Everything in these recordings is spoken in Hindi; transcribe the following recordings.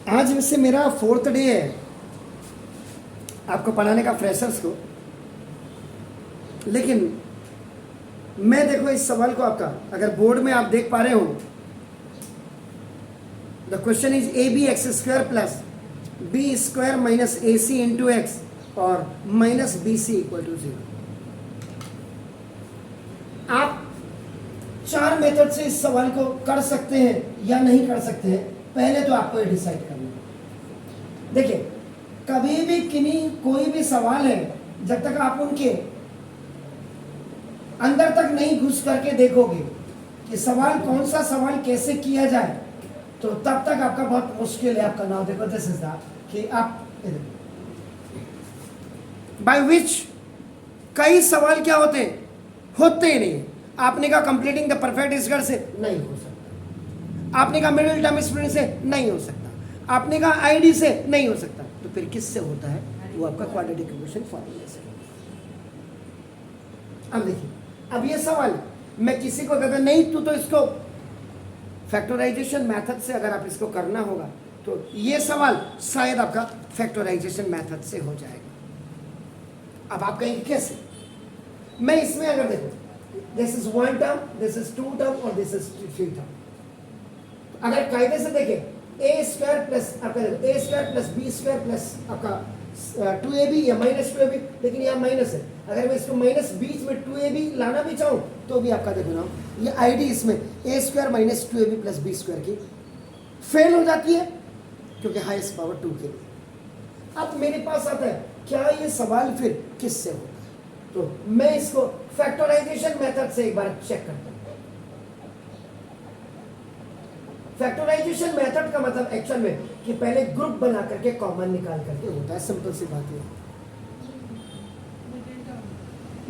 आज वैसे मेरा 4th डे है आपको पढ़ाने का, फ्रेशर्स को। लेकिन मैं देखो इस सवाल को आपका, अगर बोर्ड में आप देख पा रहे हो, the question is a B x square plus B square minus A C into x और minus B C equal to 0। आप 4 मेथड से इस सवाल को कर सकते हैं या नहीं कर सकते हैं, पहले तो आपको ये डिसाइड करना है। देखिए, कभी भी किन्हीं कोई भी सवाल है, जब तक आप उनके अंदर तक नहीं घुस करके देखोगे कि सवाल कौन सा सवाल कैसे किया जाए, तो तब तक आपका बहुत मुश्किल है आपका नाम। देखो दिस इज दैट कि आप बाय विच कई सवाल क्या होते हैं, होते ही नहीं। आपने कहा कंप्लीटिंग द परफेक्ट स्क्वायर से नहीं हो सकता, आपने कहा मिडिल टर्म स्प्रिंग से नहीं हो सकता, आपने कहा आईडी से नहीं हो सकता, तो फिर किससे होता है? वो आपका क्वाड्रेटिक इक्वेशन फॉर्मूला से। अब देखिए, अब ये सवाल मैं किसी को कहता नहीं तू तो इसको फैक्टराइजेशन मेथड से अगर आप इसको करना होगा, तो ये सवाल शायद आपका फैक्टराइजेशन मेथड से हो जाएगा। अब आप कहेंगे कैसे? मैं इसमें अगर देखो, this is 1 term, this is 2 term और दिस इज 3 टर्म। अगर कायदे से देखें, ए स्क्वायर प्लस आपका a square plus B square plus आपका 2ab या माइनस 2ab, लेकिन यहाँ माइनस है। अगर मैं इसको माइनस बीच में 2ab लाना भी चाहूँ तो भी आपका देखो ना, ये आईडी इसमें a square minus 2ab plus B square की फेल हो जाती है, क्योंकि हाईएस्ट पावर 2 के लिए। अब मेरे पास आता है क्या ये सवाल फिर किससे होता है, तो मैं इसको फैक्टराइजेशन मेथड से एक बार चेक करता हूँ। फैक्टराइजेशन मेथड का मतलब एक्चुअल में कि पहले ग्रुप बना करके कॉमन निकाल करके होता है, सिंपल सी बात है।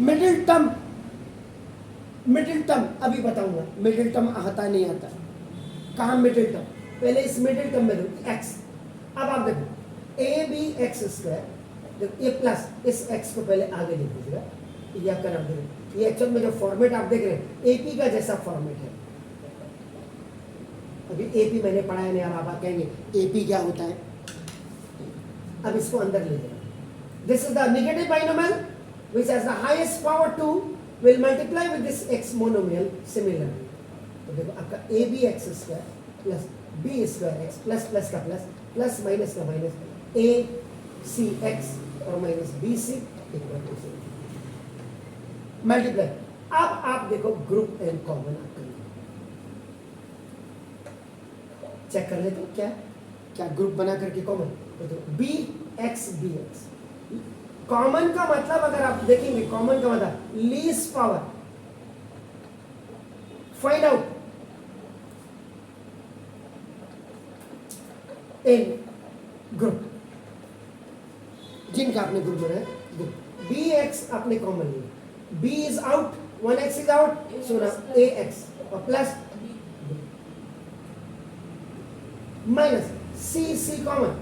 मिडिल टर्म अभी बताऊंगा, मिडिल टर्म आता नहीं आता। कहाँ मिडिल टर्म? पहले इस मिडिल टर्म में देखो एक्स। अब आप देखो ए बी एक्स स्क्वायर, ये प्लस इस एक्स को पहले आगे लिख दीजिएगा, या कर आप देखो, ये एक्चुअल में जो फॉर्मेट आप देख रहे हैं एपी का जैसा फॉर्मेट है। अभी एपी मैंने पढ़ाया नहीं, अब आप कहेंगे एपी क्या होता है। अब इसको अंदर ले जाओ। This is the negative binomial which has the highest power 2 will multiply with this x monomial similarly। तो देखो आपका A B x square plus B square X plus plus का प्लस प्लस माइनस का माइनस ए सी एक्स और minus B C equal to 0 multiply. अब आप देखो ग्रुप एंड कॉमन आप करिए, चेक कर लेते क्या क्या ग्रुप बना करके कॉमन, तो बी एक्स कॉमन का मतलब अगर आप देखेंगे, कॉमन का मतलब least power, find out in group, जिनका आपने ग्रुप बनाया ग्रुप। बी एक्स आपने कॉमन लिया, b is out, 1x is out, so ना ए एक्स और plus minus c common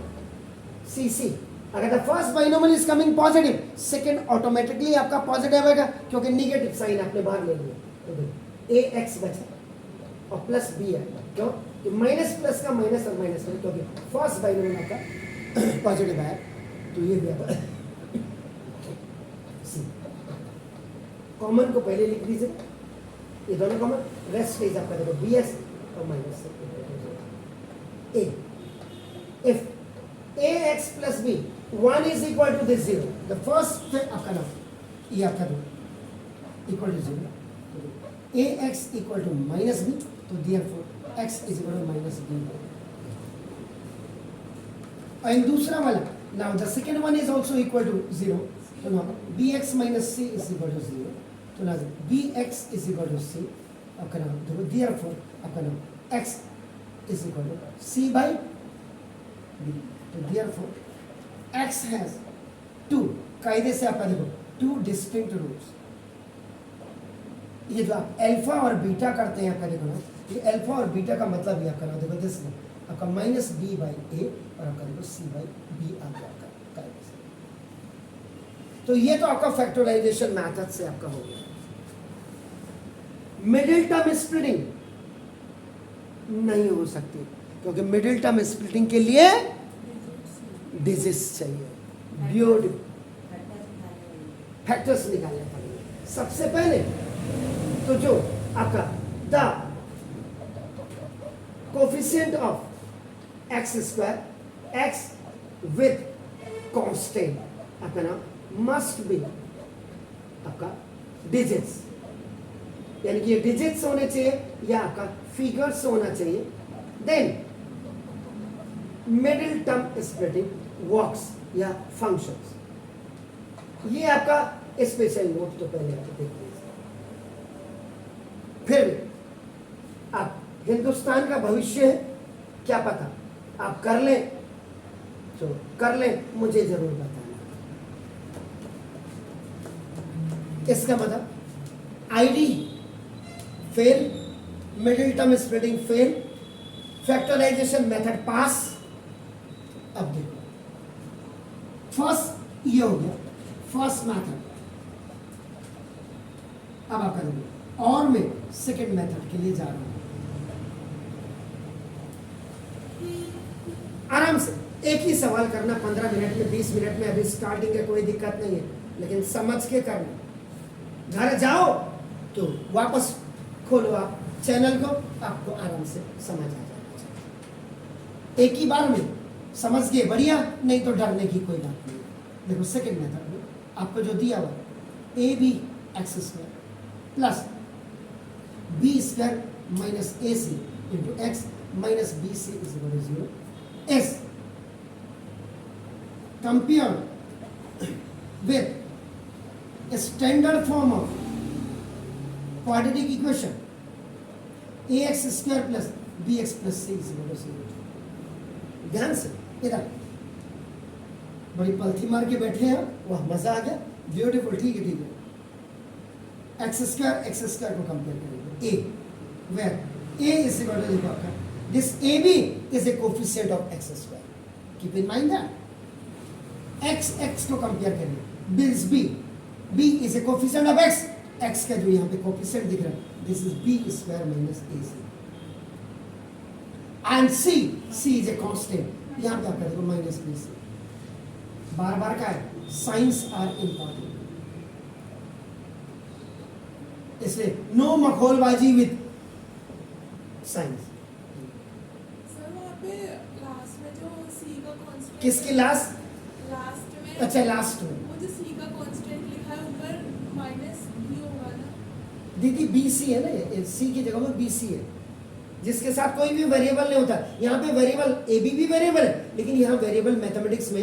c. अगर the first binomial is coming positive, second automatically आपका पॉजिटिव आएगा, क्योंकि नेगेटिव साइन आपने बाहर ले लिया। तो ए एक्स बचा और प्लस बी आएगा, क्यों? कि माइनस प्लस का माइनस और माइनस में, क्योंकि फर्स्ट बाइनोमियल आपका पॉजिटिव आया, तो ये भी आपका सी। कॉमन को पहले लिख दीजिए, ये दोनों कॉमन, रेस्ट इज आपका देखो बी एस और minus A. If ax plus b 1 is equal to this 0, the first आपका नाम ये आपका दो equal to 0, ax equal to minus b, तो therefore x is equal to minus b। और दूसरा वाला, now the second one is also equal to 0, तो now bx minus c is equal to 0, तो now bx is equal to c आपका नाम, तो therefore आपका नाम x is equal to c by b। तो therefore x has 2, कायदे से आपका देखो 2 डिस्टिंक्ट रूट्स। ये जो आप अल्फा और बीटा करते हैं आपका देखो ना, ये अल्फा और बीटा का मतलब ये आपका ना देखो दिस आपका माइनस बी बाई ए और आपका देखो सी बाई बी आ गया आपका कायदे से। तो ये तो आपका फैक्टराइजेशन मेथड से आपका हो गया। मिडिल टर्म स्प्लिटिंग नहीं हो सकती, क्योंकि मिडिल टर्म स्प्लिटिंग के लिए डिजिट्स चाहिए। ब्यूटीफुल। फैक्टर्स निकालने पड़ेंगे। सबसे पहले तो जो आपका the coefficient of x square x with constant आपका नाम मस्ट बी आपका डिजिट्स, यानी कि ये डिजिट्स होने चाहिए या आपका फिगर्स होना चाहिए। Then middle term splitting works या फंक्शंस, ये आपका स्पेशल नोट तो पहले आप देख लीजिए। फिर भी आप हिंदुस्तान का भविष्य है, क्या पता आप कर लें तो कर लें, मुझे जरूर बताना। इसका मतलब ID fail, middle term splitting fail, factorisation method pass. अब देखो फर्स्ट ये हो गया फर्स्ट मेथड। अब आप करेंगे और मैं सेकंड मेथड के लिए जा रहा हूं। आराम से एक ही सवाल करना 15 मिनट में 20 मिनट में, अभी स्टार्टिंग है कोई दिक्कत नहीं है, लेकिन समझ के करना। घर जाओ तो वापस खोलो आप चैनल को, आपको आराम से समझ आ जाना चाहिए। एक ही बार में समझ गए बढ़िया, नहीं तो डरने की कोई बात नहीं। देखो सेकंड मेथड में आपको जो दिया हुआ A B x square plus B square minus A C into X minus B C is equal to 0 is compared with standard form of quadratic equation ax square plus B x plus C is equal to 0। ध्यान से इधर बड़ी पलथी मार के बैठे हैं, वाह मजा आ गया, ब्यूटीफुल, ठीक है ठीक है। एक्स स्क्वायर को कंपेयर करेंगे a, where a is equal to आपका this a b is a coefficient of x square. Keep in mind that x को कंपेयर करेंगे, b is a coefficient of x, x का जो यहाँ पे कोफिशिएंट दिख रहा है this is b square minus A c, and c is a constant, यहाँ पे आप करेंगे माइनस बी सी। बार बार का है, साइंस आर इंपॉर्टेंट, इसलिए नो मखौलबाजी विद साइंस। सर वहाँ पे लास्ट में जो सी का कांस्टेंट, किसके लास्ट में, अच्छा लास्ट में वो जो सी का कांस्टेंट लिखा है ऊपर माइनस बी होगा ना दीदी बी सी है ना, ये सी की जगह पर बी सी है, जिसके साथ कोई भी वेरिएबल नहीं होता। यहाँ पे वेरिएबल ए बी भी वेरिएबल है, लेकिन यहाँ वेरिएबल मैथमेटिक्स में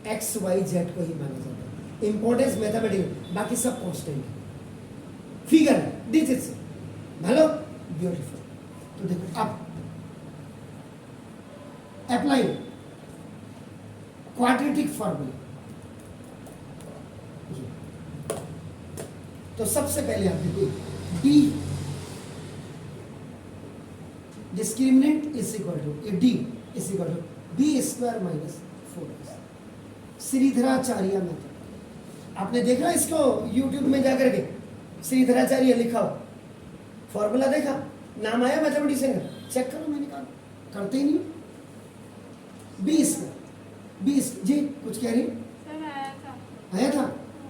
एक्स वाई जेड को ही माना जाता है। इंपॉर्टेंस मैथमेटिक्स, बाकी सब कांस्टेंट है, फिगर डिजिट से। Hello beautiful. तो देखो अब अप्लाई क्वाड्रेटिक फॉर्मूला। तो सबसे पहले आप देखो D discriminant is equal to D is equal to B square minus 4x, Sridharacharya method. आपने देखा इसको यूट्यूब में जाकर के, श्रीधराचार्य लिखा हो, फॉर्मूला देखा, नाम आया मैथमेटिशियन का, चेक करो, मैंने कहा करते ही नहीं। बी स्क्वायर जी कुछ कह रही सर आया था,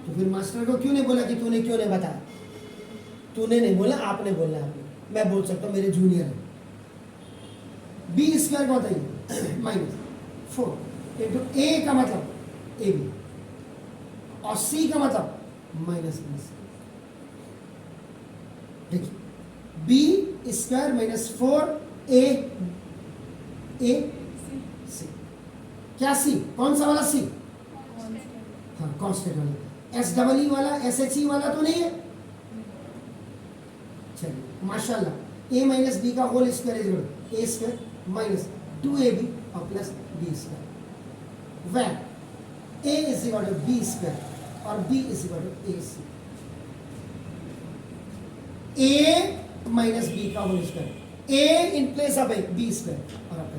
तो फिर मास्टर को क्यों नहीं बोला कि तूने क्यों नहीं बताया? तूने नहीं बोला, आपने बोलना है, मैं बोल सकता हूँ, मेरे जूनियर है। बी स्क्वायर का बताइए माइनस 4 इंटू ए का मतलब ए बी और सी का मतलब माइनस बी सी। देखिए B square minus 4 A C, क्या सी? कौन सा वाला सी? हाँ कांस्टेंट वाला, एस डबल ई वाला, एस एच ई वाला तो नहीं है। चलिए माशाल्लाह, ए माइनस बी का whole square is a square minus 2ab और plus B square, where a is equal to B square और B is equal to A c. A minus B का whole square, a in place of a B square, और आपका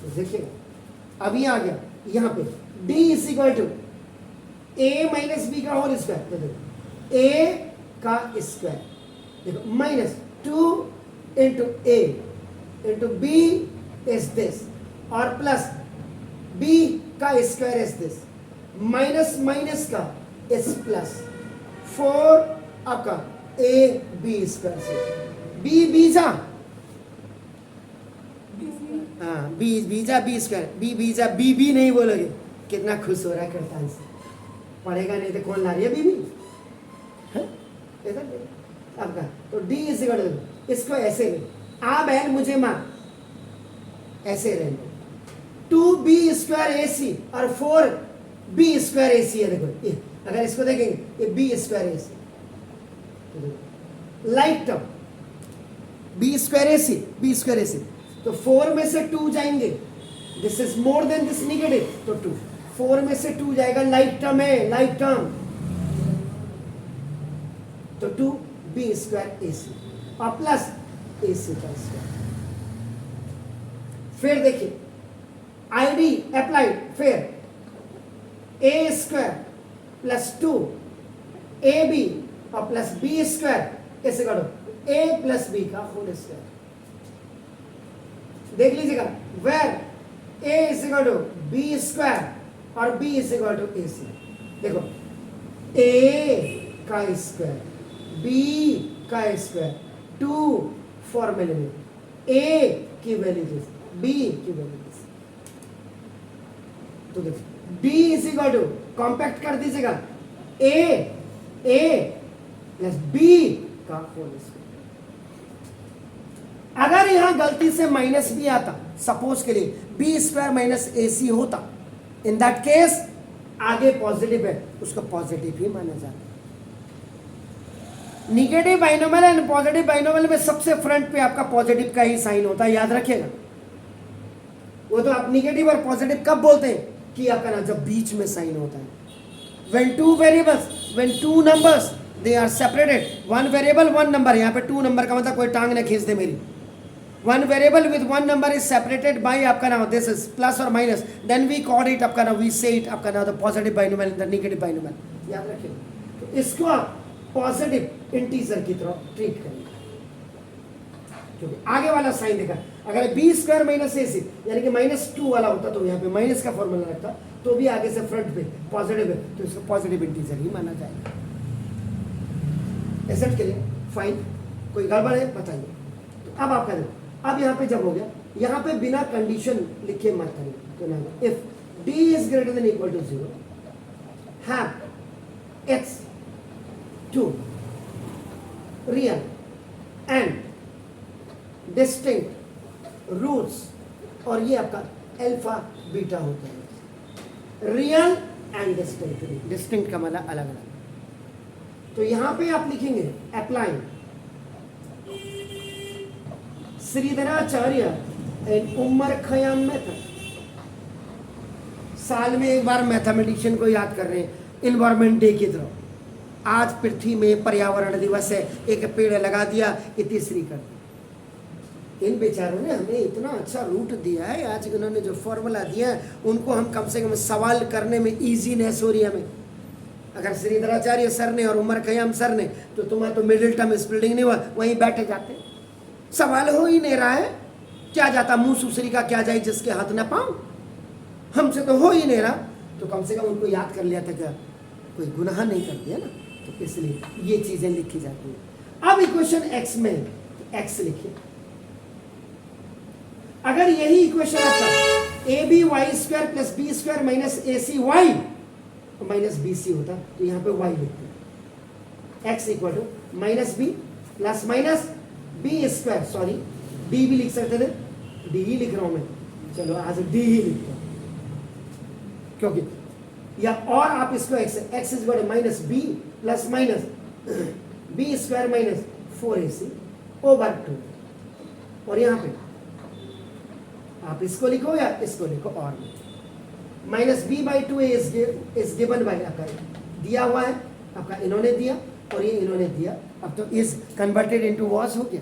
तो देखिए अभी आ गया यहाँ पे d is equal to A minus B का होल स्क्वायर, तो देखो ए का स्क्वायर, देखो minus 2 into A into B is this और प्लस बी का square is this minus minus का इज प्लस 4 आपका ए बी स्क्वायर से बी बीजा हाँ बी बीजा बी स्क्वायर बी बीजा बी बी नहीं बोलोगे कितना खुश हो रहा है करतान से पढ़ेगा नहीं तो कौन ला रही है बीबी आपका तो डी इज इक्वल टू इसको ऐसे ले आ बहन मुझे मार ऐसे रहने 2b स्क्वायर ए सी और 4b स्क्वायर ए सी है देखो ये अगर इसको देखेंगे ये b स्क्वायर ए सी लाइक टर्म b स्क्वायर ए सी तो 4 में से 2 जाएंगे this is more than this negative तो 2 4 में से 2 जाएगा लाइक टर्म है लाइक टर्म तो 2b स्क्वायर ए सी और प्लस ए सी का स्क्वायर फिर देखिए आईडी अप्लाइड फिर A square plus 2 A B और प्लस बी स्क्वायर कैसे करो ए प्लस बी का होल स्क्वायर देख लीजिएगा where A is equal to B square और B is equal to A C देखो ए का स्क्वायर बी का स्क्वायर 2 फॉर्मूले में ए की वैल्यू बी की वैल्यू तो देखो D is equal to compact कर दीजिएगा ए प्लस बी का होल स्क्वायर अगर यहां गलती से माइनस भी आता सपोज के लिए बी स्क्वायर माइनस ए सी होता इन दैट केस आगे पॉजिटिव है उसको पॉजिटिव ही माना जाता negative binomial and positive binomial में सबसे फ्रंट पे आपका पॉजिटिव का ही साइन होता है याद रखिएगा वो तो आप निगेटिव और पॉजिटिव कब बोलते हैं कि आपका ना जब बीच में साइन होता है when two variables when two numbers they are separated one variable one number यहाँ पे 2 नंबर का मतलब कोई टांग ना खींच दे मेरी one variable with one number is separated by आपका नाम this is plus or minus then we call it आपका नाम we say it आपका नाम the positive binomial and the negative binomial याद रखिए तो इसको आप पॉजिटिव इंटीजर की तरह ट्रीट करेंगे क्योंकि आगे वाला साइन देखा अगर बी स्क्वायर माइनस ए सी यानी कि -2 वाला होता तो यहाँ पे माइनस का फॉर्मूला रखता तो भी आगे से फ्रंट पे पॉजिटिव है तो इसको पॉजिटिव इंटीजर ही माना जाएगा एसेट के लिए फाइन कोई गड़बड़ है बताइए तो अब आप करें अब यहाँ पे जब हो गया यहाँ पे बिना कंडीशन लिखे मत करें तो ना if D is greater than equal to 0 have X 2 real and distinct roots और ये आपका अल्फा बीटा होता है रियल एंड डिस्टिंक्ट डिस्टिंक्ट का मतलब अलग अलग तो यहां पे आप लिखेंगे applying Sridharacharya and Omar Khayyam method साल में एक बार मैथमेटिशियन को याद कर रहे हैं इन्वायरमेंट डे की तरह आज पृथ्वी में पर्यावरण दिवस है एक पेड़ लगा दिया इतिश्री कर दी इन बेचारों ने हमें इतना अच्छा रूट दिया है आज उन्होंने जो फॉर्मूला दिया है उनको हम कम से कम सवाल करने में इजीनेस हो रही है हमें अगर श्रीधराचार्य सर ने और उमर खयाम सर ने तो तुम्हारा तो मिडिल टर्म स्प्लिटिंग नहीं हुआ वहीं बैठे जाते सवाल हो ही नहीं रहा है क्या जाता मुंह सुसरी का क्या जाए जिसके हाथ ना पाऊं हमसे तो हो ही नहीं रहा तो कम से कम उनको याद कर लिया था क्या कोई गुनाह नहीं कर दिया ना तो इसलिए ये चीजें लिखी जाती हैं अब इक्वेशन एक्स में एक्स लिखिए अगर यही इक्वेशन आता a b y square plus B square minus A c y minus B c होता तो यहाँ पे वाई लिखते x equal to minus b plus minus b square sorry d भी लिख सकते थे डी ही लिख रहा हूं मैं चलो आज डी ही लिखता हूं क्योंकि या और आप इसको x is equal to minus b plus minus b square minus 4ac over 2 और यहाँ पे आप इसको लिखो या इसको लिखो और minus b by 2 is given by आपका दिया हुआ है आपका इन्होंने दिया और ये इन्होंने दिया अब तो इज कन्वर्टेड इनटू वॉज हो गया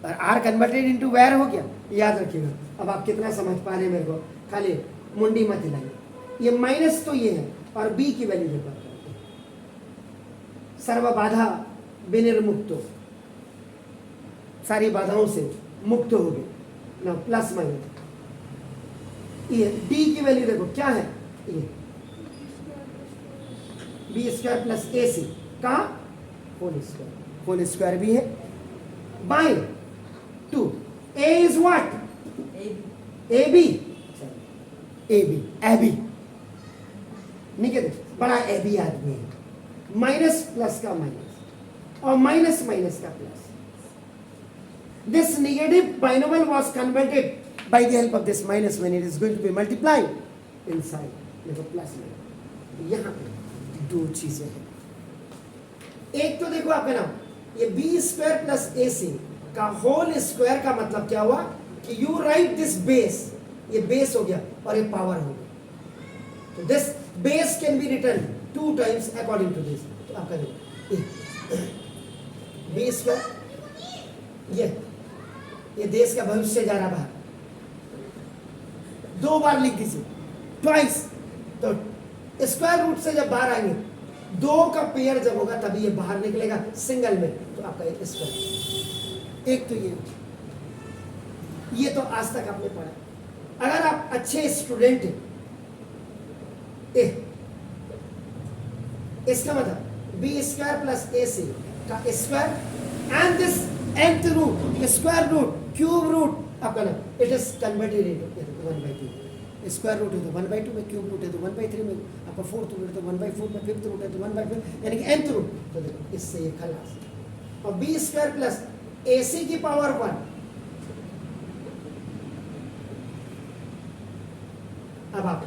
और आर कन्वर्टेड इनटू वेयर हो गया याद रखिएगा अब आप कितना समझ पा रहे हैं मेरे को खाली मुंडी मत हिलाइए ये माइनस तो ये है और बी की वैल्यू देखो सर्व बाधा विनिर्मुक्तो सारी बाधाओं से मुक्त हो गए ना, प्लस माइनस। ये डी की वैल्यू देखो क्या है, ये b square plus a c का होल स्क्वायर भी है by 2। A is what, a b, a b नहीं कहते, बड़ा ए बी आदमी है। माइनस प्लस का माइनस और माइनस माइनस का plus. This negative binomial was converted by the help of this minus when it is going to be multiplied inside, देखो प्लस में यहाँ पे दो चीजें हैं। एक तो देखो आपका नाम ये b square plus a c का होल स्क्वायर का मतलब क्या हुआ कि यू राइट दिस बेस, ये बेस हो गया और ये पावर हो गया, तो this base can be written 2 times according to this. तो आपका देखो बी स्क्वायर, ये देश का भविष्य जा रहा बाहर, 2 बार लिख दीजिए ट्वाइस। तो स्क्वायर रूट से जब बाहर आएंगे 2 का पेयर जब होगा तभी ये बाहर निकलेगा सिंगल में, तो आपका एक स्क्वायर। एक तो ये तो आज तक आपने पढ़ा। अगर आप अच्छे स्टूडेंट हैं, इसका मतलब b square plus a c का square and this nth root, square root, cube root आपका ना, it is converted into 1/2। Square root है तो 1/2 में, क्यूब रूट है तो 1/3 में, आपका फोर्थ रूट है तो 1/4 में, फिफ्थ रूट है तो 1/5, यानी कि nth रूट। तो देखो इससे ये खलास। और बी स्क्वायर प्लस ए सी की पावर 1। अब आप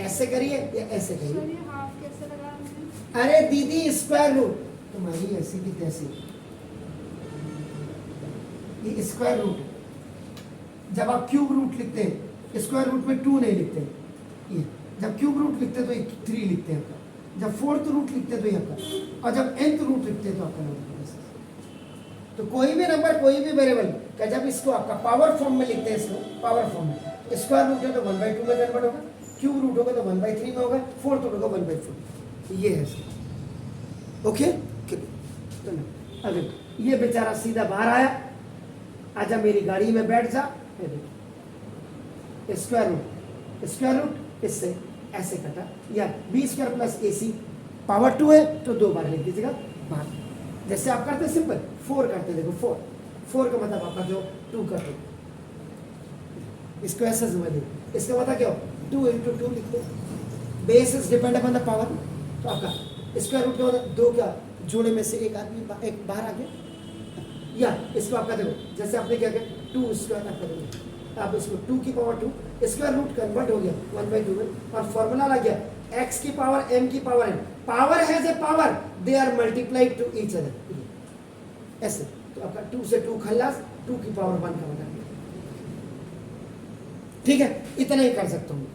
ऐसे करिए या ऐसे करिए। हाफ कैसे लगा हमने? अरे दीदी स्क्वायर रूट तुम्हारी ऐसी की तैसी, ये स्क्वायर रूट है। जब आप क्यूब रूट लिखते हैं स्क्वायर रूट में 2 नहीं लिखते हैं, ये जब क्यूब रूट लिखते हैं तो ये 3 लिखते हैं आपका, जब फोर्थ रूट लिखते हैं तो ये आपका, और जब nth रूट लिखते हैं तो आपका नंबर। तो कोई भी नंबर, कोई भी वेरिएबल का जब इसको आपका पावर फॉर्म में लिखते हैं, इसको पावर फॉर्म में, स्क्वायर रूट है तो 1/2 में कन्वर्ट होगा, क्यूब रूट होगा तो 1/3 में होगा, फोर्थ रूट होगा 1/4। ये है इसका। ओके, अभी ये बेचारा सीधा बाहर आया, आजा मेरी गाड़ी में बैठ जा। स्क्वायर रूट इससे ऐसे कटा, या B square plus a C power 2 है तो 2 बार लिख दीजिएगा बाहर। जैसे आप करते हैं सिंपल 4 करते, देखो 4 का मतलब आपका जो 2 करते, इसको ऐसे समझ लीजिए, इसका मतलब क्या हो 2 × 2 लिखते हैं, base is depend upon the power. तो आपका स्क्वायर रूट का मतलब 2 का जोड़े में से एक आदमी एक बाहर आ गया, या इसको आपका देखो जैसे आपने क्या किया 2 स्क्वायर आपका देखो, आप इसको 2 की पावर 2 स्क्वायर रूट कन्वर्ट हो गया 1/2 में, और फॉर्मूला लग गया x की पावर m की power n, power has a power, they are multiplied to each other. ऐसे तो आपका 2 से 2 खल्लास, 2 की पावर 1 का मतलब। ठीक है, इतना ही कर सकता हूँ।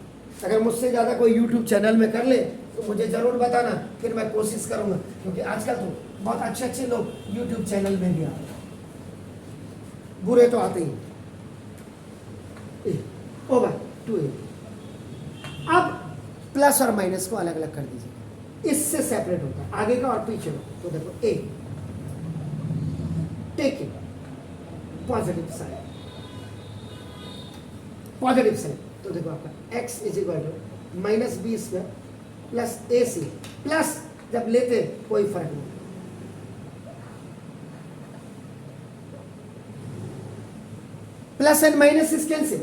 अगर मुझसे ज़्यादा कोई यूट्यूब चैनल में कर ले तो मुझे ज़रूर बताना, फिर मैं कोशिश करूँगा, क्योंकि आजकल तो बहुत अच्छे लोग यूट्यूब चैनल में भी आ रहे हैं, बुरे तो आते ही। Over 2a। अब प्लस और माइनस को अलग अलग कर दीजिए, इससे सेपरेट होता है आगे का और पीछे का। तो देखो a take it positive side, तो देखो आपका x is equal to minus b square plus a c, plus जब लेते कोई फर्क नहीं, plus and minus is cancel,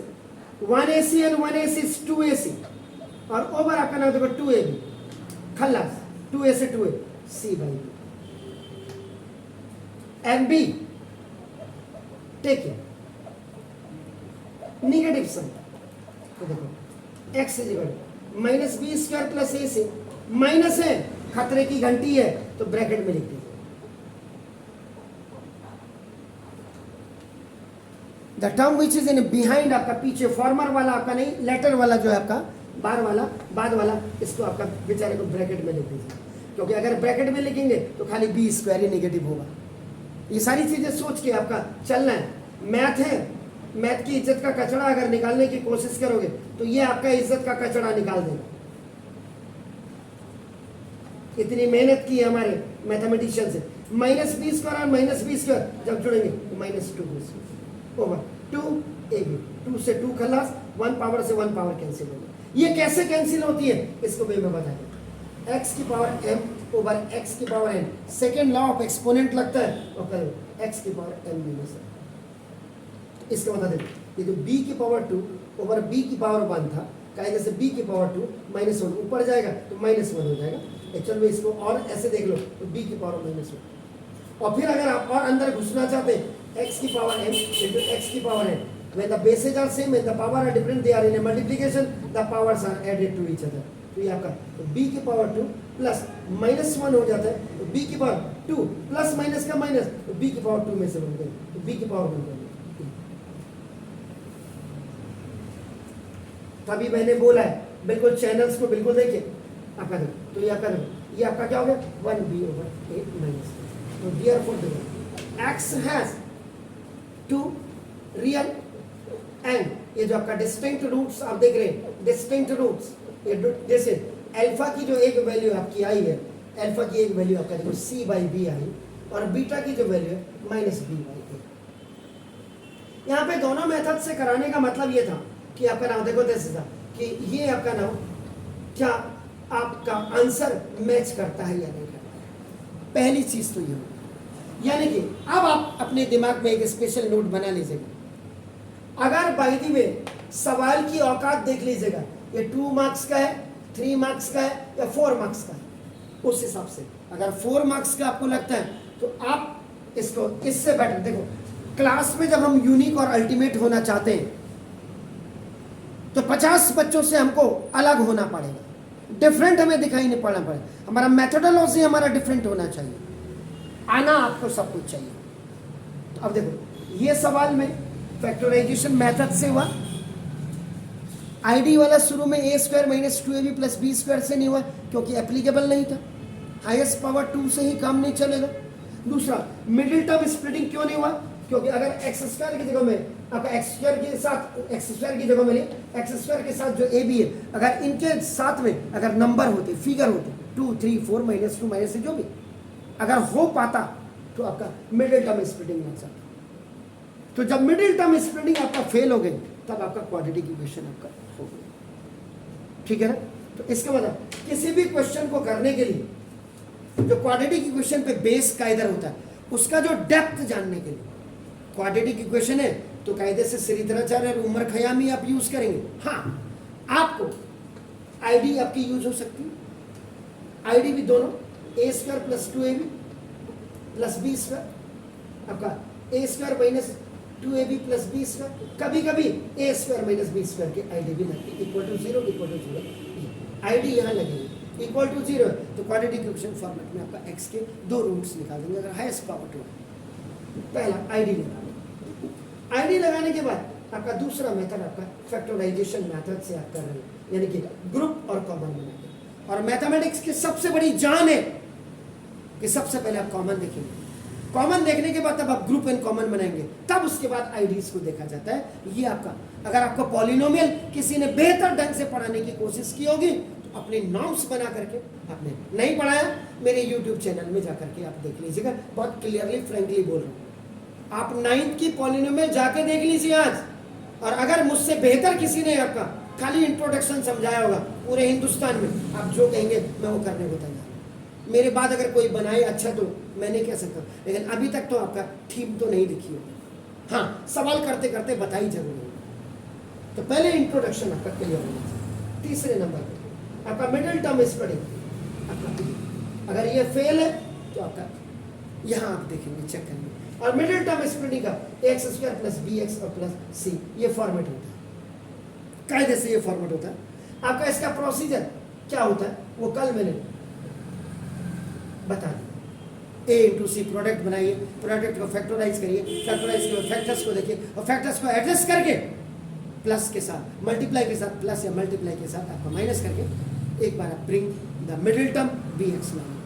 1ac and 1ac is 2ac, और ओवर आपका नाम देखो 2ab खल्लास, 2a से 2a c/b and b take it negative sign. तो देखो x is equal minus b square plus a से, माइनस है खतरे की घंटी है तो ब्रैकेट में लिख दीजिए, the term which is in behind, आपका पीछे फॉर्मर वाला आपका नहीं, लेटर वाला जो है आपका बार वाला बाद वाला, इसको आपका बेचारे को ब्रैकेट में लिख दीजिए, क्योंकि अगर ब्रैकेट में लिखेंगे तो खाली बी स्क्वायर ही नेगेटिव होगा। ये सारी चीजें सोच के आपका चलना है। मैथ है, मैथ की इज्जत का कचड़ा अगर निकालने की कोशिश करोगे तो ये आपका इज्जत का कचड़ा निकाल देगा। इतनी मेहनत की है हमारे मैथमेटिशियन से, माइनस बी स्क्वायर और माइनस बी स्क्वायर जब जुड़ेंगे तो माइनस 2 ओवर 2ab, 2 से 2 खलास, 1 पावर से 1 पावर कैंसिल होगा। ये कैसे कैंसिल होती है इसको भी मैं बता दूं। x की पावर m ओवर x की power n, second law of exponent लगता है और करें x की पावर m माइनस n। इसका बता दें, ये जो b की पावर 2 ओवर b की पावर 1 था, कहेंगे से b की पावर 2 माइनस 1 ऊपर जाएगा तो माइनस 1 हो जाएगा। एक्चुअल में इसको और ऐसे देख लो तो b की पावर माइनस 1, और फिर अगर आप और अंदर घुसना चाहते हैं x की पावर m इंटू x की power n, when the bases are same and the power are different, they are in a multiplication, the powers are added to each other। तो ये आपका तो b की पावर 2 प्लस माइनस 1 हो जाता है, तो b की पावर 2 प्लस माइनस का माइनस, तो b की पावर 2 में से बन गई, तो b की पावर बन गई। तभी मैंने बोला है बिल्कुल चैनल्स को बिल्कुल देखिए आपका देखो, तो ये आपका देखो, ये आपका क्या हो गया 1b ओवर 8 माइनस। तो therefore देखो x has 2 रियल एंड ये जो आपका डिस्टिंक्ट रूट्स आप देख रहे हैं, डिस्टिंक्ट रूट्स, ये जैसे अल्फा की जो एक वैल्यू आपकी आई है, अल्फा की एक वैल्यू आपका देखो c बाई बी आई, और बीटा की जो वैल्यू है माइनस बी बाई ए। यहाँ पे दोनों मेथड से कराने का मतलब ये था कि आपका नाम देखो जैसे था कि ये आपका नाम क्या आपका आंसर मैच करता है या नहीं करता है, पहली चीज तो ये हो। यानी कि अब आप अपने दिमाग में एक स्पेशल नोट बना लीजिएगा। अगर बाय द वे सवाल की औकात देख लीजिएगा, ये 2 मार्क्स का है, 3 मार्क्स का है या 4 मार्क्स का है, उस हिसाब से अगर 4 मार्क्स का आपको लगता है तो आप इसको इससे बेटर देखो। क्लास में जब हम यूनिक और अल्टीमेट होना चाहते हैं तो 50 बच्चों से हमको अलग होना पड़ेगा, डिफरेंट हमें दिखाई नहीं पड़ना पड़ेगा, हमारा मेथोडोलॉजी हमारा डिफरेंट होना चाहिए, आना आपको सब कुछ चाहिए। तो अब देखो ये सवाल में फैक्टराइजेशन मेथड से हुआ, आईडी वाला शुरू में a square minus 2ab plus B square से नहीं हुआ क्योंकि एप्लीकेबल नहीं था, हाईएस्ट पावर 2 से ही काम नहीं चलेगा। दूसरा मिडिल टर्म स्प्लिटिंग क्यों नहीं हुआ, क्योंकि अगर एक्स स्क्वायर की जगह में आपका एक्स स्क्वायर के साथ एक्स स्क्वायर की जगह में एक्स स्क्वायर के साथ जो ab है, अगर इनके साथ में अगर नंबर होते, फिगर होते 2 3 4 माइनस 2 माइनस जो भी अगर हो पाता तो आपका मिडिल टर्म स्प्लिटिंग लग जाता। तो जब मिडिल टर्म स्प्लिटिंग आपका फेल हो गई तब आपका क्वाड्रेटिक इक्वेशन आपका हो गया, ठीक है ना। तो इसका मतलब किसी भी क्वेश्चन को करने के लिए जो क्वाड्रेटिक इक्वेशन पे बेस कायदा होता है उसका जो डेप्थ जानने के लिए, क्वाड्रेटिक इक्वेशन है तो कायदे से श्रीधराचार्य और उमर खयामी आप यूज करेंगे। हाँ आपको आईडी आपकी यूज हो सकती है, आईडी भी दोनों a square plus 2ab plus B square, आपका a square minus 2ab plus B square, कभी कभी a square minus b square की आईडी भी लगती है, इक्वल टू 0 आईडी यहाँ लगेगी इक्वल टू 0, तो क्वाड्रेटिक इक्वेशन फॉर्मेट में आपका x के 2 रूट्स निकाल देंगे अगर हाईएस्ट पावर 2। पहला आईडी लगाना, आईडी लगाने के बाद आपका दूसरा मेथड आपका फैक्टराइजेशन मेथड से आप कर रहे हैं, यानी कि ग्रुप और कॉमन बनाएंगे। और मैथमेटिक्स की सबसे बड़ी जान है कि सबसे पहले आप कॉमन देखेंगे, कॉमन देखने के बाद तब आप ग्रुप एंड कॉमन बनाएंगे, तब उसके बाद आईडीज को देखा जाता है। ये आपका अगर आपको पॉलिनोमियल किसी ने बेहतर ढंग से पढ़ाने की कोशिश की होगी तो अपने नॉर्म्स बना करके, आपने नहीं पढ़ाया मेरे यूट्यूब चैनल में जाकर के आप देख लीजिएगा, बहुत क्लियरली फ्रेंकली बोल रहा हूँ। आप 9th की पॉलिनोमियल जाके देख लीजिए आज, और अगर मुझसे बेहतर किसी ने आपका खाली इंट्रोडक्शन समझाया होगा पूरे हिंदुस्तान में, आप जो कहेंगे मैं वो करने को तैयार। मेरे बाद अगर कोई बनाए अच्छा तो मैं नहीं कह सकता, लेकिन अभी तक तो आपका थीम तो नहीं दिखी होगी। हाँ सवाल करते करते बताई जरूर होगी। तो पहले इंट्रोडक्शन आपका क्लियर होना चाहिए। तीसरे नंबर पर आपका मिडिल टर्म स्प्लिटिंग आपका, अगर ये फेल है तो आपका यहाँ आप देखेंगे चेक करेंगे, और मिडिल टर्म स्प्लिटिंग का x square plus B x और प्लस सी ये फॉर्मेट होता है, कायदे से ये फॉर्मेट होता है आपका। इसका प्रोसीजर क्या होता है वो कल मैंने बता दिया। ए इंटू सी प्रोडक्ट बनाइए, प्रोडक्ट को फैक्टराइज करिए, फैक्टराइज के फैक्टर्स को देखिए और फैक्टर्स को एडजस्ट करके प्लस के साथ मल्टीप्लाई के साथ प्लस या मल्टीप्लाई के साथ आपको माइनस करके एक बार आप bring the middle term b x लाइए।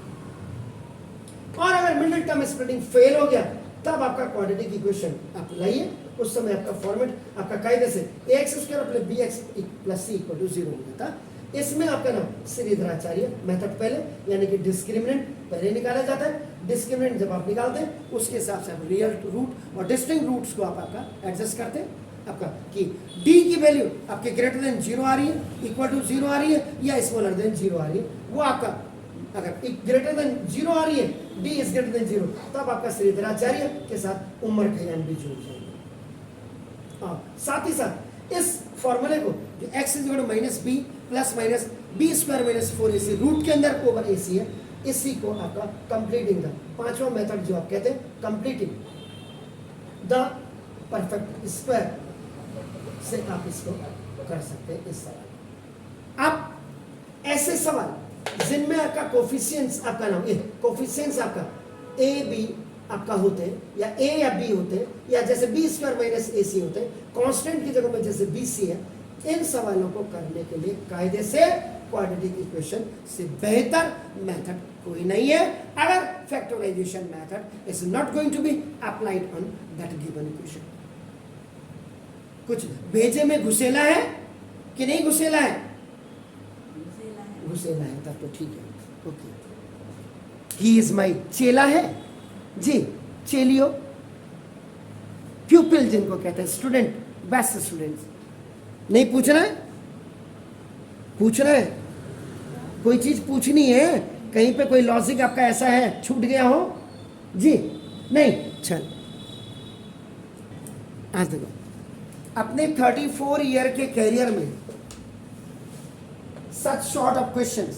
और अगर मिडिल टर्म स्प्लिटिंग फेल हो गया तब आपका क्वाड्रेटिक इक्वेशन आप लाइए, उस समय आपका फॉर्मेट आपका कायदे से x square plus B x plus c equal to 0 हो जाता। इसमें आपका नाम श्रीधराचार्य मेथड पहले, यानी कि डिस्क्रिमिनेंट पहले निकाला जाता है। डिस्क्रिमिनेंट जब आप निकालते हैं उसके हिसाब से आप रियल रूट और डिस्टिंक्ट रूट्स को आप आपका एडजस्ट करते हैं आपका कि डी की वैल्यू आपके ग्रेटर देन 0 आ रही है, इक्वल टू 0 आ रही है या स्मॉलर देन 0 आ रही है। वो आपका अगर ग्रेटर देन 0 आ रही है, डी इज ग्रेटर देन 0, तब आपका श्रीधराचार्य के साथ उमर खयाम भी जुड़ जाएंगे। और साथ ही साथ इस फॉर्मूले को जो x इज minus b plus minus b square minus 4ac root के अंदर ओवर ac है, इसी को आपका कंप्लीटिंग द पांचवा मेथड जो आप कहते हैं कंप्लीटिंग द परफेक्ट स्क्वायर से आप इसको कर सकते हैं। इस सवाल अब ऐसे सवाल जिनमें आपका कोफिशिएंट्स आपका नाम कोफिशिएंट्स आपका ए बी आपका होते हैं या ए या बी होते हैं या जैसे बी स्क्वायर माइनस ए सी होते हैं, कांस्टेंट की जगह में जैसे बी सी है, इन सवालों को करने के लिए कायदे से क्वाड्रेटिक इक्वेशन से बेहतर मेथड कोई नहीं है। अगर factorization method is not going to be applied on that given equation. कुछ भेजे में घुसेला है कि नहीं घुसेला है? घुसेला है, तब तो ठीक है। ओके, ही इज माई चेला है जी, चेलियो प्यूपिल जिनको कहते हैं, स्टूडेंट, बेस्ट स्टूडेंट्स। नहीं पूछना है? पूछना है, कोई चीज पूछनी है, कहीं पे कोई लॉजिक आपका ऐसा है छूट गया हो जी? नहीं, चल आज देखो अपने 34 ईयर के कैरियर में such sort of questions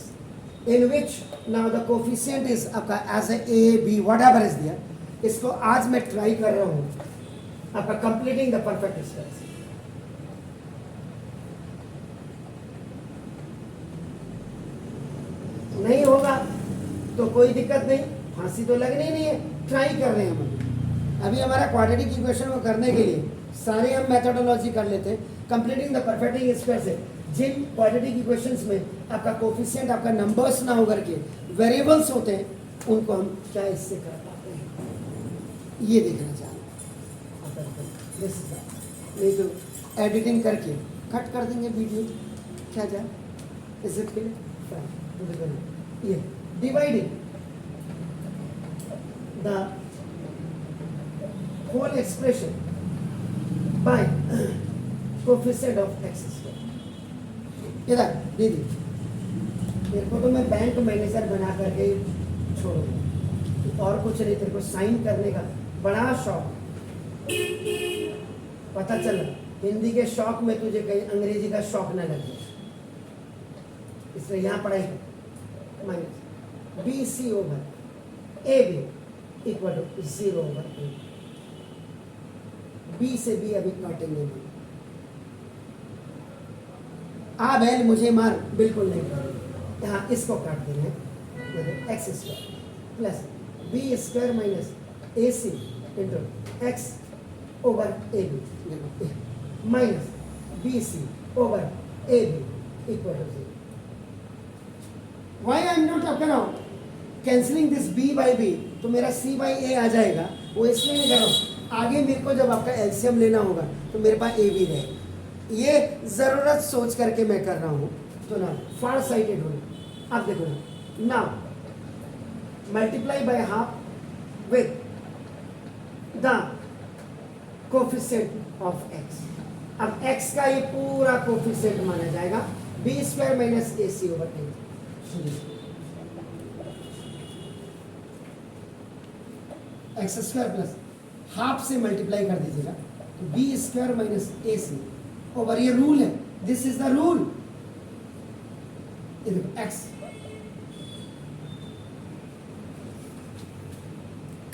in which now the coefficient is आपका as a b whatever is there, इसको आज मैं ट्राई कर रहा हूं आपका कंप्लीटिंग द परफेक्ट स्क्वायर। नहीं होगा तो कोई दिक्कत नहीं, फांसी तो लगनी नहीं है, ट्राई कर रहे हैं हम। अभी हमारा क्वाड्रेटिक इक्वेशन को करने के लिए सारे हम मेथोडोलॉजी कर लेते हैं। कंप्लीटिंग द परफेक्ट स्क्वायर से जिन क्वाड्रेटिक इक्वेशंस में आपका कोफिशिएंट आपका नंबर्स ना होकर के वेरिएबल्स होते हैं, उनको हम क्या इससे कर पाते हैं, ये देखना चाहते हैं। नहीं तो एडिटिंग करके कट कर देंगे वीडियो, क्या जाए इज इट क्लियर? ये dividing the whole expression by coefficient of x square. इधर दीदी तेरे को तो मैं बैंक मैनेजर बना करके छोड़ूंगा, और कुछ नहीं, तेरे को साइन करने का बड़ा शौक, पता चला हिंदी के शौक में तुझे कहीं अंग्रेजी का शौक ना लगे, इसलिए यहाँ पढ़ाई minus B c over a b equal to 0 over a. B से बी अभी काटेंगे नहीं, आ बैल मुझे मार बिल्कुल नहीं करेंगे, यहाँ इसको काट देंगे x square plus B square minus A C into x over a b minus B c over a b equal to 0। Why I am not up now cancelling this b by b, तो मेरा c बाई a आ जाएगा, वो इसलिए नहीं कर रहा हूँ, आगे मेरे को जब आपका एलसीएम लेना होगा तो मेरे पास a भी रहेगा। ये जरूरत सोच करके मैं कर रहा हूँ, तो ना फार साइडेड होना। अब देखो ना, now multiply by half with the coefficient of x। अब x का ये पूरा कोफिशिएंट माना जाएगा बी स्क्वायर माइनस ए सी ओवर ए। एक्स स्क्वायर प्लस हाफ से मल्टीप्लाई कर दीजिएगा तो बी स्क्वायर माइनस ए सी ओवर, ये रूल है, this is the rule. X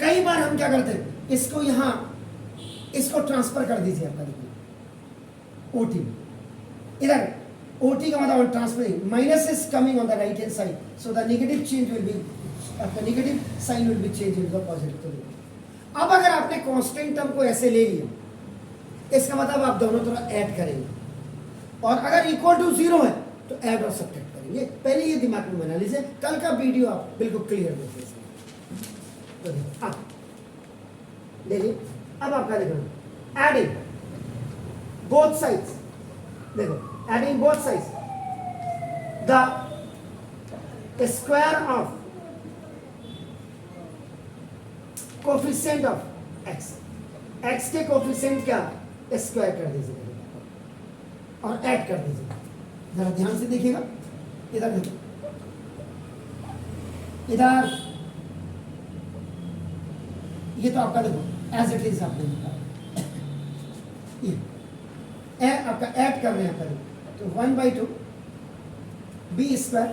कई बार हम क्या करते हैं, इसको यहां इसको ट्रांसफर कर दीजिए आपका, देखिए ओटी इधर, ओटी का मतलब transferring, minus is coming on the right hand side, so the negative change will be आपका negative sign will be change in the positive. अब अगर आपने कांस्टेंट टर्म को ऐसे ले लिया, इसका मतलब आप दोनों तरफ ऐड करेंगे, और अगर इक्वल टू 0 है तो ऐड और सब्ट्रैक्ट करेंगे। पहले ये दिमाग में बना लीजिए, कल का वीडियो आप बिल्कुल क्लियर देखिए। तो अब देखिए, अब आपका देखो एडिंग बोथ साइड्स, देखो adding both sides the square of coefficient of x, x के कोफिशिएंट क्या स्क्वायर कर दीजिए और ऐड कर दीजिए। जरा ध्यान से देखिएगा, इधर देखिए, इधर ये तो आपका देखो एज इट इज आपने लिखा, ये आपका ऐड कर रहे हैं करीब, तो 1/2 b square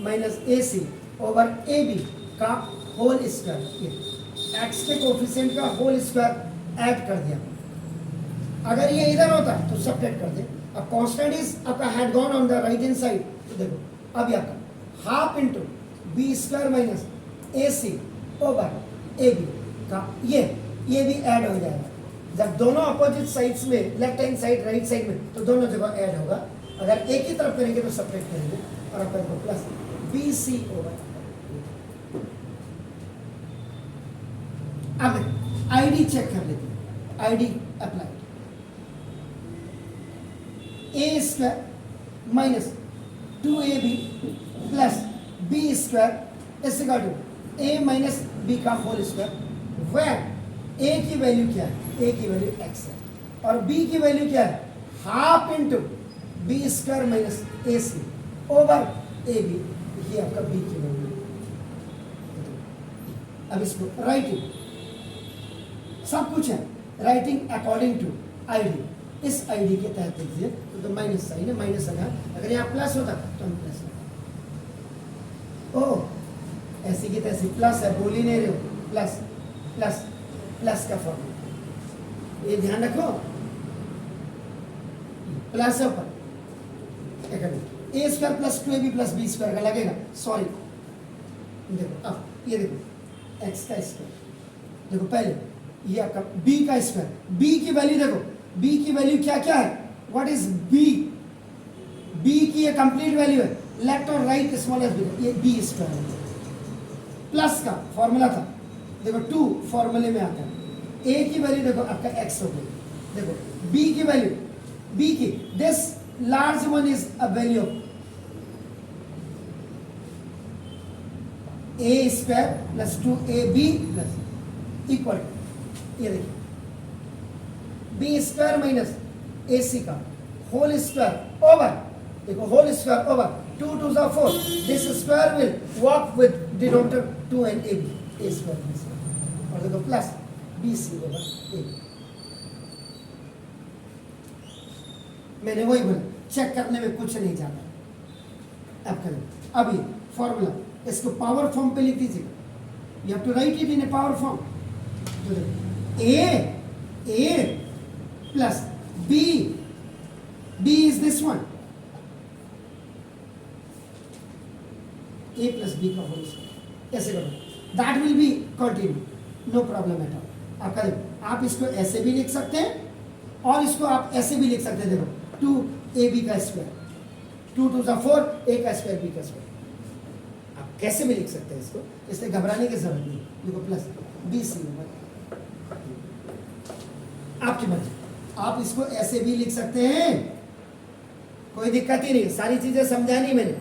minus A c over a b का होल स्क्वायर, ये एक्स के कोफिशिएंट का होल स्क्वायर ऐड कर दिया। अगर ये इधर होता तो सब्ट्रैक्ट कर दे। अब कांस्टेंट इज आपका had gone on the right hand side, तो देखो अब ये आपका half into b square minus A c over a b का ये भी ऐड हो जाएगा। जब दोनों अपोजिट साइड्स में, left hand side right side में, तो दोनों जगह ऐड होगा। अगर एक ही तरफ करेंगे तो सब्ट्रैक्ट करेंगे और आपका देखो प्लस बी सी ओवर। अब आईडी चेक कर लेते हैं, ID apply, a square minus 2ab plus B square is equal to A minus B का होल स्क्वायर, वेयर ए की वैल्यू क्या है, ए की वैल्यू x है और b की वैल्यू क्या है, half into b square minus A c over a b, ये आपका b की वैल्यू। अब इसको राइटिंग सब कुछ है, राइटिंग अकॉर्डिंग टू आईडी, इस आईडी के तहत लिखिए। तो माइनस साइन है, माइनस अगर यहाँ प्लस होता तो हम प्लस, ओ ऐसी की तैसी प्लस है, बोल ही नहीं रहे हो, प्लस प्लस प्लस का फॉर्मूला, ये ध्यान रखो, प्लस है ऊपर, a square plus 2ab plus B square का लगेगा, सॉरी देखो अब ये देखो एक्स का स्क्वायर, देखो पहले ये आपका बी का स्क्वायर, बी की वैल्यू देखो, बी की वैल्यू क्या क्या है, व्हाट इज बी, बी की ये कंप्लीट वैल्यू है, लेफ्ट और राइट स्मॉल एस बी, ये बी स्क्वायर है। प्लस का फॉर्मूला था, देखो 2 फॉर्मूले में आता है, ए की वैल्यू देखो आपका एक्स हो गई, देखो बी की वैल्यू, बी की this large one is a value A square plus 2ab plus equal, ये देखिए बी स्क्वायर माइनस ए सी का होल स्क्वायर ओवर, देखो होल स्क्वायर ओवर 2 2 जा 4, this square will work with denominator 2 and ab, a square plus, और देखो प्लस बी सी ओवर ए। मैंने वही बोला, चेक करने में कुछ नहीं जाता। अब करें, अभी फॉर्मूला इसको पावर फॉर्म पे लिख दीजिए, you have to write it in a power form. तो देखो a plus b, b is this one, a plus B का होल स्क्वायर, ऐसे करो, that will be continue, no problem at all. आपका देखो आप इसको ऐसे भी लिख सकते हैं और इसको आप ऐसे भी लिख सकते हैं, देखो 2ab का स्क्वायर, 2 2 जा 4, a का स्क्वायर b का स्क्वायर, आप कैसे भी लिख सकते हैं इसको, इसलिए घबराने की जरूरत नहीं। देखो प्लस बी सी आपकी मर्जी, आप इसको ऐसे भी लिख सकते हैं, कोई दिक्कत ही नहीं, सारी चीजें समझानी मैंने।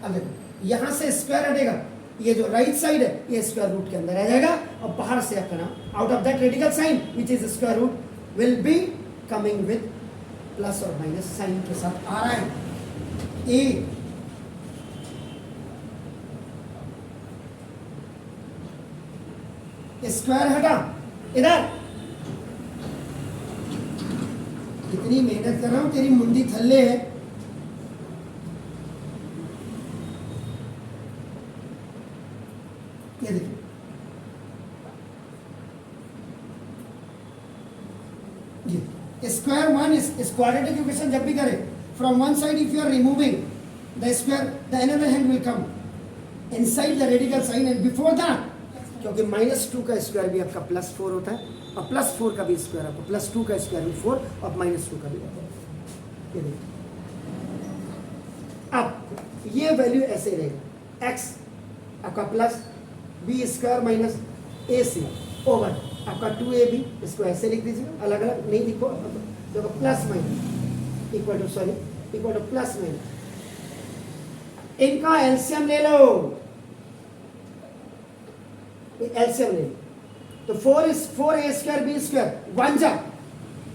अब देखो यहां से स्क्वायर हटेगा, ये जो राइट साइड है ये स्क्वायर रूट के अंदर आ जाएगा और बाहर से आपका नाम out of that radical sign which is square root will be coming with plus और माइनस साइन के साथ आ रहा है। ए स्क्वायर हटा, इधर इतनी मेहनत कर रहा हूं, तेरी मुंडी थल्ले है। ये देखिए स्क्वायर वन इस क्वाड्रेटिक इक्वेशन जब भी करें, from one side if you are removing the square, the another hand will come inside the radical sign and before that, क्योंकि -2 का स्क्वायर भी आपका +4 होता है और +4 का भी स्क्वायर आपको +2 का स्क्वायर भी 4 और -2 का भी होता है। ये देखिए अब ये वैल्यू ऐसे रहेगा, x आपका प्लस बी स्क्वायर माइनस ए सी ओवर आपका 2ab, इसको ऐसे लिख दीजिए, अलग अलग नहीं लिखो, देखो plus minus equal to plus minus इनका एलसीएम ले लो, एलसीएम ले लो। तो 4a² b² 1 जा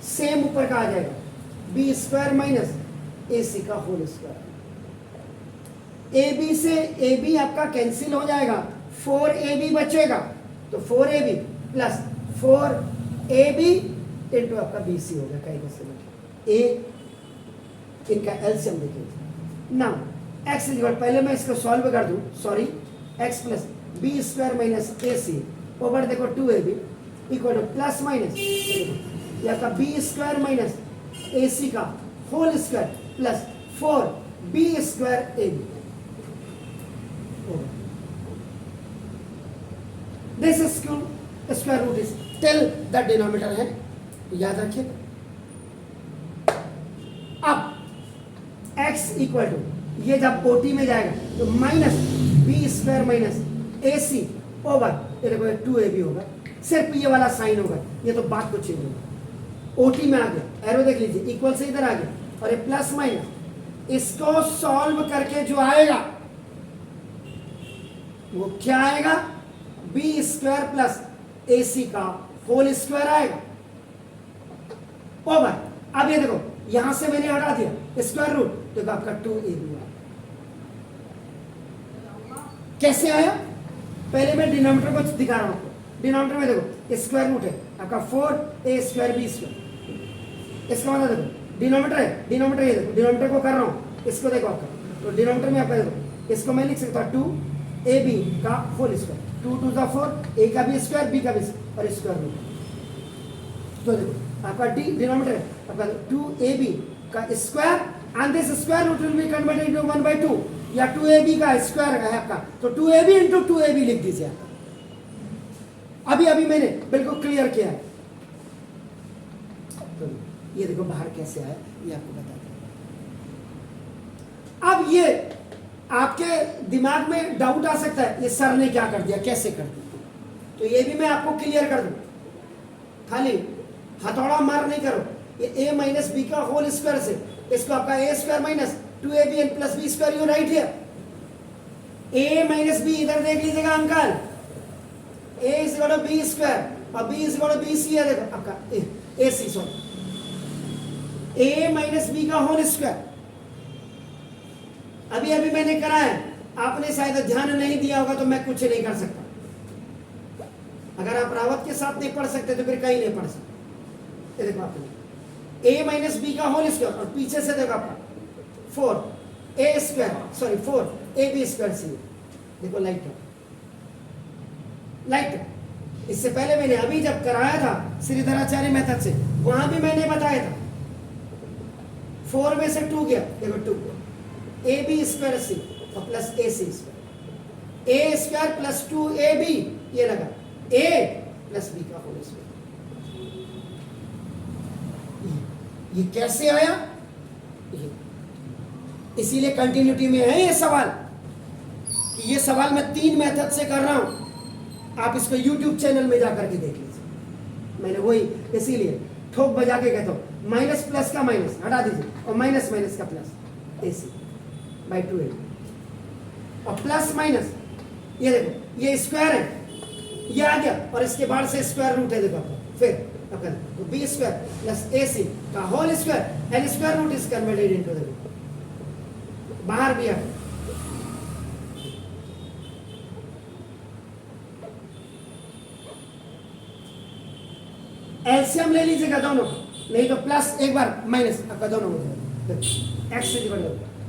सेम ऊपर का आ जाएगा b² माइनस ac का होल स्क्वायर। ab से ab आपका कैंसिल हो जाएगा, 4ab बचेगा, तो 4ab प्लस 4ab इंटू आपका bc होगा। कई a इनका एलसीएम देखिए ना। x इक्वल, पहले मैं इसको सॉल्व कर दूं, sorry, x plus b² minus ac over देखो 2ab equal to plus minus ये आपका b² माइनस ac का whole square plus 4b² ab। This square root is till the denominator है, याद रखिए। अब x इक्वल टू ये जब ओटी में जाएगा तो minus b² minus ac over ये देखो 2ab होगा, सिर्फ ये वाला साइन होगा, ये तो बात को चेंज होगा। ओटी में आ गया, एरो देख लीजिए, इक्वल से इधर आ गया, और ये प्लस माइनस इसको सॉल्व करके जो आएगा वो क्या आएगा, b² प्लस ac का होल स्क्वायर आएगा ओवर। अब ये देखो यहां से मैंने हटा दिया स्क्वायर रूट, तो आपका 2ab कैसे आया, पहले मैं डिनोमिनेटर को दिखा रहा हूं। डिनोमिनेटर में देखो स्क्वायर रूट है आपका 4a² b², इसका मतलब देखो डिनोमिनेटर है, डिनोमिनेटर ये देखो, डिनोमिनेटर को कर रहा हूं, इसको देखो आपका, तो डिनोमिनेटर में आपका देखो, इसको मैं लिख सकता हूं 2ab का होल स्क्वायर, 2 2 4, a का भी स्क्वायर b का भी और स्क्वायर रूट। तो देखो आपका डिनोमिनेटर है आपका 2ab का square and this square root will be converted into 1/2, या 2ab का स्क्वायर है आपका, तो 2ab इंटू 2ab लिख दीजिए आप। अभी अभी मैंने बिल्कुल क्लियर किया है। तो ये देखो बाहर कैसे आया, ये आपको बताते हैं। अब ये आपके दिमाग में डाउट आ सकता है, ये सर ने क्या कर दिया, कैसे कर दिया, तो ये भी मैं आपको क्लियर कर दूं। खाली हथौड़ा मार नहीं करो, ये a माइनस बी का होल स्क्वायर से इसको आपका a² माइनस 2ab एन plus b² you write here. a minus b इधर देख लीजिएगा uncle, a is equal to b² और b is equal to bc है, देखो आपका ac sorry a minus B का होल स्क्वायर। अभी अभी मैंने करा है, आपने शायद ध्यान नहीं दिया होगा, तो मैं कुछ नहीं कर सकता। अगर आप रावत के साथ नहीं पढ़ सकते तो फिर कहीं नहीं पढ़ सकते। ये देखो आपने a माइनस बी का होल स्क्वायर और पीछे से देखो आपका 4ab² सी, देखो लाइट लाइट। इससे पहले मैंने अभी जब कराया था श्रीधराचार्य मेथड से, वहां भी मैंने बताया था 4 में से 2 गया, देखो 2 ab² सी और plus ac² a² plus 2ab ये लगा a प्लस b का होल स्क्वायर। ये कैसे आया, इसीलिए कंटिन्यूटी में है ये सवाल। ये सवाल मैं 3 मेथड से कर रहा हूं, आप इसको YouTube चैनल में जाकर के देख लीजिए। मैंने वही इसीलिए ठोक बजा के कहता हूं, माइनस प्लस का माइनस हटा दीजिए और माइनस माइनस का प्लस ac/2ab और प्लस माइनस ये देखो ये स्क्वायर है, ये आ गया और इसके बाद से स्क्वायर रूट है, देखो आपको फिर आपका तो b² प्लस ac का whole square and square root is converted into the बाहर भी आ एलसीएम ले लीजिएगा दोनों, नहीं तो प्लस एक बार माइनस आपका दोनों हो जाएगा। X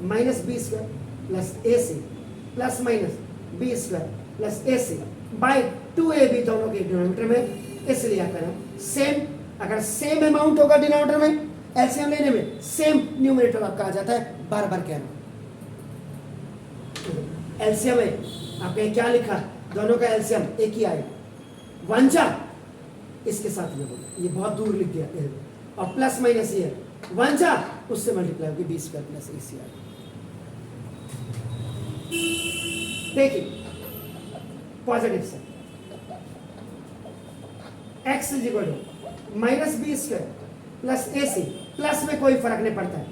minus b² plus ac plus minus b² plus ac by 2ab दोनों के डिनोमिनेटर में, इसलिए आपका सेम, अगर सेम अमाउंट होगा डिनोमिनेटर में एलसीएम लेने में सेम न्यूमरेटर आपका आ जाता है। बार बार कह रहा हूं एलसीएम है आपने क्या लिखा, दोनों का एलसीएम एक ही आएगा, 1 जा इसके साथ ये होगा, ये बहुत दूर लिख दिया, और प्लस माइनस ये 1 जा उससे मल्टीप्लाई होगी b² प्लस ac आएगा। देखिए पॉजिटिव से x is equal to minus b² plus ac, plus में कोई फर्क नहीं पड़ता है।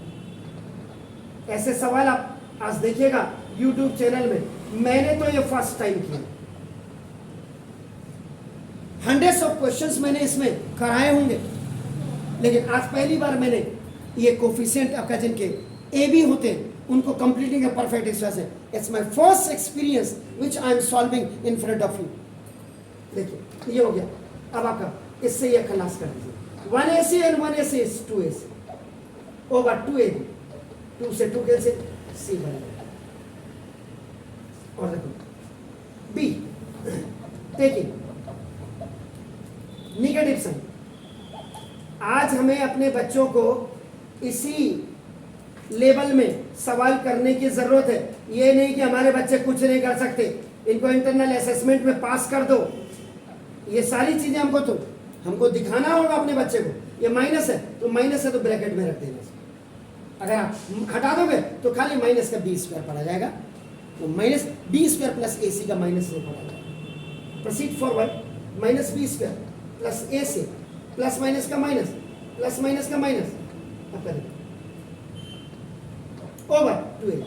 ऐसे सवाल आप आज देखिएगा YouTube चैनल में, मैंने तो ये फर्स्ट टाइम किया। हंड्रेड्स ऑफ क्वेश्चंस मैंने इसमें कराए होंगे, लेकिन आज पहली बार मैंने ये कोफिशिएंट आपका जिनके ए बी होते हैं उनको कंप्लीटिंग ए परफेक्ट एक्सरसाइज है। It's my first experience which I am solving in front of you. देखिए ये हो गया। अब आपका इससे ये खलास कर दीजिए। 1AC and 1AC is 2AC over 2AB, 2 से 2 कैंसिल, C बनेगा। और देखो B, देखिए निगेटिव साइन। आज हमें अपने बच्चों को इसी लेवल में सवाल करने की जरूरत है। ये नहीं कि हमारे बच्चे कुछ नहीं कर सकते, इनको इंटरनल असेसमेंट में पास कर दो। ये सारी चीजें हमको दिखाना होगा अपने बच्चे को। ये माइनस है तो ब्रैकेट में रख देना। अगर आप हटा दोगे तो खाली माइनस का बी स्क्वायर पड़ा जाएगा, तो minus b square plus a c का माइनस नहीं पड़ा जाएगा। Proceed forward, minus b square plus a c plus minus का माइनस प्लस माइनस का माइनस, अब करें ओवर 2a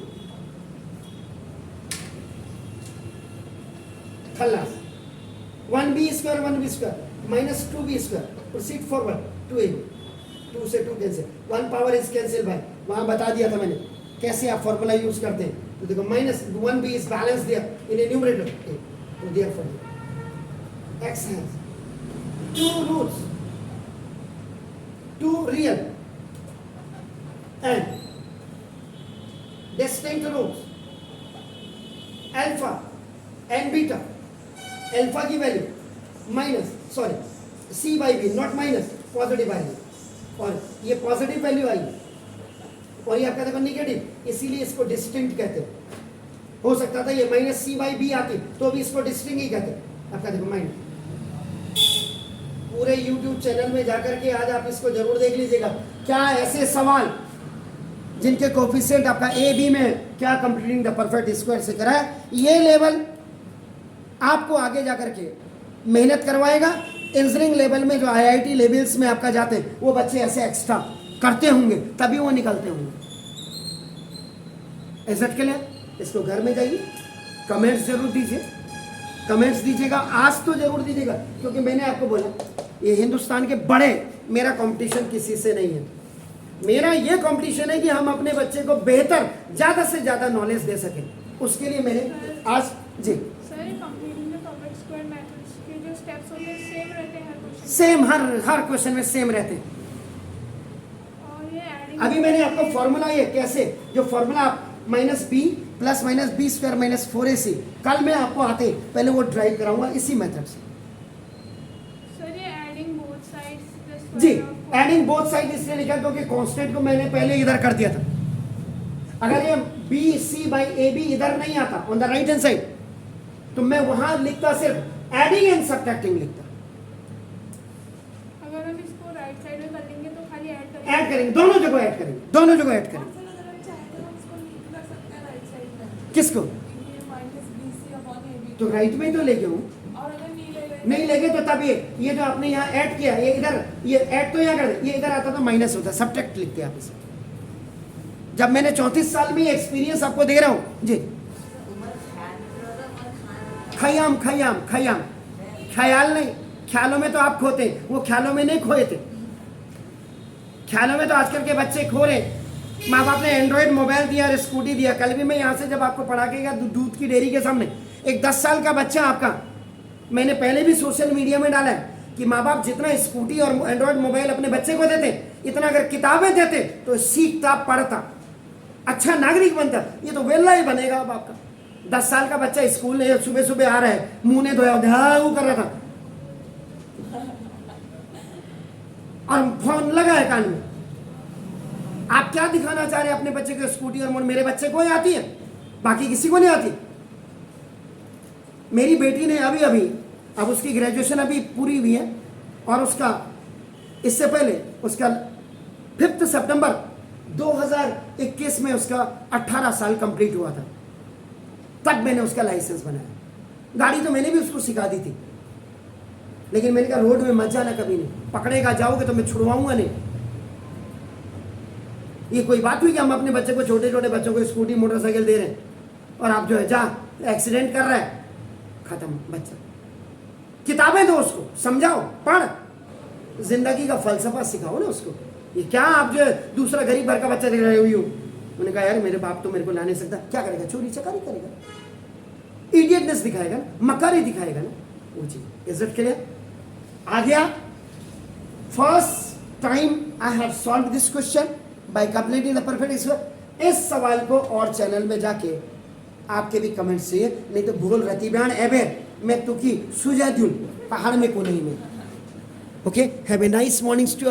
खल्लास। 1b square 1b square minus 2b square, proceed forward 2a, 2 से 2 cancel, 1 power is cancel by, वहां बता दिया था मैंने कैसे आप फॉर्मूला यूज करते हैं। तो देखो minus 1b is balance there in a numerator, तो therefore x has 2 roots, 2 real and distinct roots, alpha and beta। Alpha की value minus c by b, not minus, positive आएगी, और ये पॉजिटिव वैल्यू आई और ये आपका देखो निगेटिव, इसीलिए इसको डिस्टिंक्ट कहते हैं। हो सकता था ये माइनस c बाई बी आती तो भी इसको डिस्टिंक्ट ही कहते हैं। आपका देखो माइनस। पूरे YouTube चैनल में जाकर के आज आप इसको जरूर देख लीजिएगा। क्या ऐसे सवाल जिनके कोफिशिएंट आपका ए बी में क्या कंप्लीटिंग द परफेक्ट स्क्वायर से करा है, ये लेवल आपको आगे जाकर के मेहनत करवाएगा। इंजीनियरिंग लेवल में जो IIT लेवल्स में आपका जाते हैं वो बच्चे ऐसे एक्स्ट्रा करते होंगे तभी वो निकलते होंगे। इज्जत के लिए इसको घर में जाइए, कमेंट्स जरूर दीजिए, कमेंट्स दीजिएगा, आज तो जरूर दीजिएगा, क्योंकि मैंने आपको बोला ये हिंदुस्तान के बड़े, मेरा कंपटीशन किसी से नहीं है। मेरा ये कंपटीशन है कि हम अपने बच्चे को बेहतर ज़्यादा से ज़्यादा नॉलेज दे सकें। उसके लिए मैंने आज जी सेम हर क्वेश्चन में सेम रहते हैं। अभी मैंने आपको फॉर्मूला ये कैसे, जो फॉर्मूला आप minus b plus minus b square minus 4ac, कल मैं आपको आते पहले वो ड्राइव कराऊंगा इसी मेथड से। जी एडिंग बोथ साइड इसलिए लिखा क्योंकि कांस्टेंट को मैंने पहले इधर कर दिया था। अगर ये b c by a b इधर नहीं आता on the right hand side, तो मैं वहां लिखता सिर्फ एडिंग एंड सब्ट्रैक्टिंग लिखता। अगर हम इसको राइट साइड में कर लेंगे तो खाली ऐड करेंगे, दोनों जगह ऐड करेंगे, दोनों जगह ऐड करेंगे। किसको? तो राइट में तो लेके हूँ, नहीं लेके तो तब ये जो आपने यहाँ ऐड किया, ये इधर, ये ऐड तो यहाँ कर दे, ये इधर आता तो माइनस होता, सब्ट्रैक्ट लिखते आप इसे। जब मैंने 34 साल में एक्सपीरियंस आपको दे रहा हूँ जी। खयाम खयाम खयाम, ख्याल नहीं, ख्यालों में तो आप खोते, वो ख्यालों में नहीं खोए थे। ख्यालों में तो आजकल के बच्चे खो रहे। माँ बाप ने एंड्रॉयड मोबाइल दिया और स्कूटी दिया। कल भी मैं यहाँ से जब आपको पढ़ा के गया दूध की डेयरी के सामने, एक 10 साल का बच्चा आपका, मैंने पहले भी सोशल मीडिया में डाला है कि माँ बाप जितना स्कूटी और एंड्रॉयड मोबाइल अपने बच्चे को देते, इतना अगर किताबें देते तो सीखता, पढ़ता, अच्छा नागरिक बनता। ये तो वेल्ला ही बनेगा अब आपका। 10 साल का बच्चा स्कूल में सुबह सुबह आ रहा है, मुंह ने धोया वो कर रहा था और फोन लगा है कान में। आप क्या दिखाना चाह रहे हैं अपने बच्चे को? स्कूटी और मेरे बच्चे को ही आती है, बाकी किसी को नहीं आती। मेरी बेटी ने अभी अब उसकी ग्रेजुएशन अभी पूरी हुई है और उसका इससे पहले उसका 5 सितंबर 2021 में उसका 18 साल कंप्लीट हुआ था। तब मैंने उसका लाइसेंस बनाया। गाड़ी तो मैंने भी उसको सिखा दी थी, लेकिन मैंने कहा रोड में मत जाना कभी नहीं, पकड़ेगा जाओगे तो मैं छुड़वाऊंगा नहीं। ये कोई बात हुई कि हम अपने बच्चे को, छोटे छोटे बच्चों को स्कूटी मोटरसाइकिल दे रहे हैं? और आप जो है जा एक्सीडेंट कर रहा है, खत्म बच्चा। किताबें दो उसको, समझाओ, पढ़, जिंदगी का फलसफा सिखाओ ना उसको। ये क्या आप जो है दूसरा गरीब घर का बच्चा दे रहे हो? उन्होंने कहा यार मेरे बाप तो मेरे को ला नहीं सकता, क्या करेगा? चोरी चकारी करेगा, इडियटनेस दिखाएगा ना, मकारी दिखाएगा ना, वो चीज। Is it clear? आ गया? First time I have solve this question by completing the perfect square. इस सवाल को और चैनल में जाके आपके भी कमेंट्स चाहिए, नहीं तो भूल रतिब्यान एबेर मैं तुकी सुजा दूं पहाड़ में को नहीं में। Okay, have a nice morning to